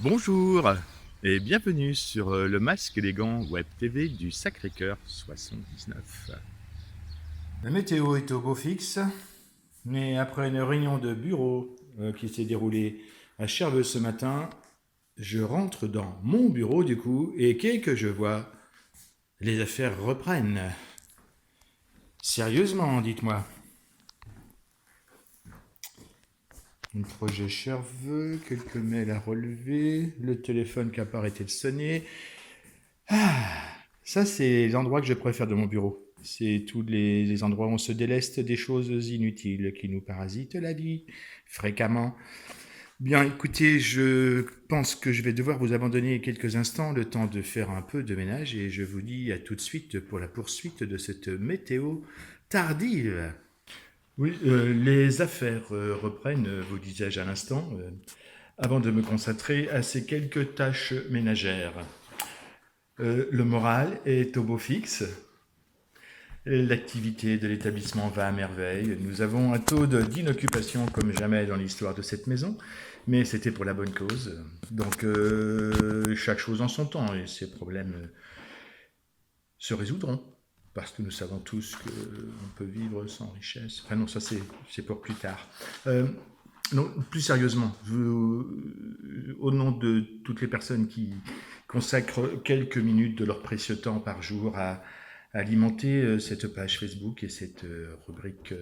Bonjour et bienvenue sur le Masque élégant Web TV du Sacré-Cœur 79. La météo est au beau fixe, mais après une réunion de bureau qui s'est déroulée à Cherveux ce matin, je rentre dans mon bureau du coup et qu'est-ce que je vois? Les affaires reprennent. Sérieusement, dites-moi. Un projet Cherveux, quelques mails à relever, le téléphone qui n'a pas arrêté de sonner. Ça, c'est l'endroit que je préfère de mon bureau. C'est tous les endroits où on se déleste des choses inutiles qui nous parasitent la vie fréquemment. Bien, écoutez, je pense que je vais devoir vous abandonner quelques instants, le temps de faire un peu de ménage, et je vous dis à tout de suite pour la poursuite de cette météo tardive. Oui, les affaires reprennent, vous disais-je à l'instant, avant de me concentrer à ces quelques tâches ménagères. Le moral est au beau fixe. L'activité de l'établissement va à merveille. Nous avons un taux d'inoccupation comme jamais dans l'histoire de cette maison, mais c'était pour la bonne cause. Donc chaque chose en son temps et ces problèmes se résoudront. Parce que nous savons tous qu'on peut vivre sans richesse. Enfin non, ça c'est pour plus tard. Non, plus sérieusement, au nom de toutes les personnes qui consacrent quelques minutes de leur précieux temps par jour à alimenter cette page Facebook et cette rubrique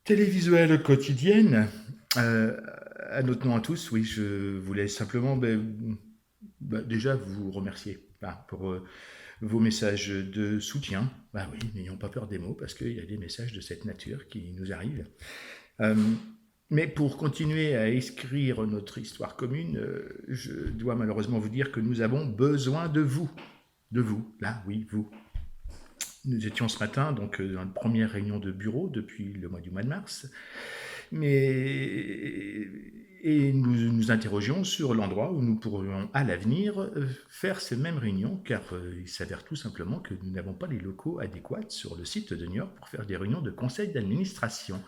télévisuelle quotidienne, à notre nom à tous, oui, je voulais simplement déjà vous remercier pour vos messages de soutien. Bah oui, n'ayons pas peur des mots parce qu'il y a des messages de cette nature qui nous arrivent. Euh, mais pour continuer à écrire notre histoire commune, je dois malheureusement vous dire que nous avons besoin de vous. De vous, là, oui, vous. Nous étions ce matin donc dans une première réunion de bureau depuis le mois de mars, et nous nous interrogions sur l'endroit où nous pourrions à l'avenir faire ces mêmes réunions, car il s'avère tout simplement que nous n'avons pas les locaux adéquats sur le site de New York pour faire des réunions de conseil d'administration.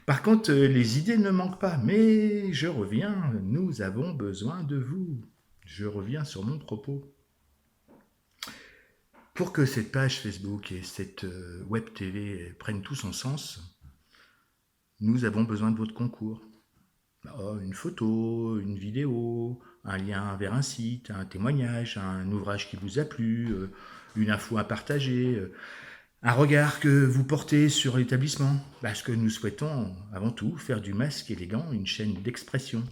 Par contre, les idées ne manquent pas, mais je reviens, nous avons besoin de vous. Je reviens sur mon propos. Pour que cette page Facebook et cette web TV prennent tout son sens, nous avons besoin de votre concours. Une photo, une vidéo, un lien vers un site, un témoignage, un ouvrage qui vous a plu, une info à partager, un regard que vous portez sur l'établissement. Parce que nous souhaitons, avant tout, faire du Masque élégant une chaîne d'expression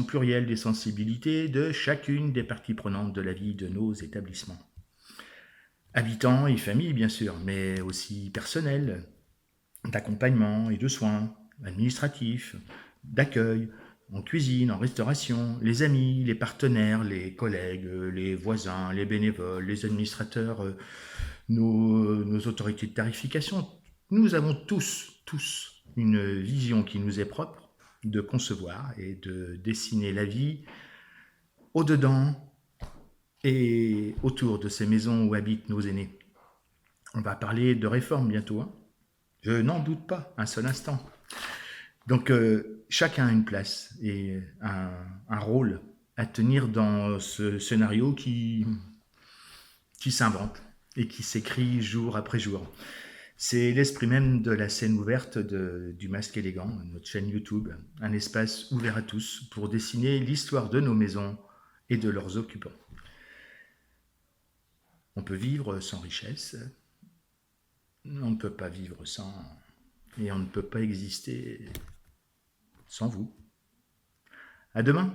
plurielle des sensibilités de chacune des parties prenantes de la vie de nos établissements. Habitants et familles, bien sûr, mais aussi personnel, d'accompagnement et de soins, administratifs, d'accueil, en cuisine, en restauration, les amis, les partenaires, les collègues, les voisins, les bénévoles, les administrateurs, nos autorités de tarification. Nous avons tous une vision qui nous est propre de concevoir et de dessiner la vie au-dedans et autour de ces maisons où habitent nos aînés. On va parler de réforme bientôt, hein. Je n'en doute pas un seul instant. Donc chacun a une place et un rôle à tenir dans ce scénario qui s'invente et qui s'écrit jour après jour. C'est l'esprit même de la scène ouverte du Masque élégant, notre chaîne YouTube, un espace ouvert à tous pour dessiner l'histoire de nos maisons et de leurs occupants. On peut vivre sans richesse, on ne peut pas vivre sans, et on ne peut pas exister sans vous. À demain!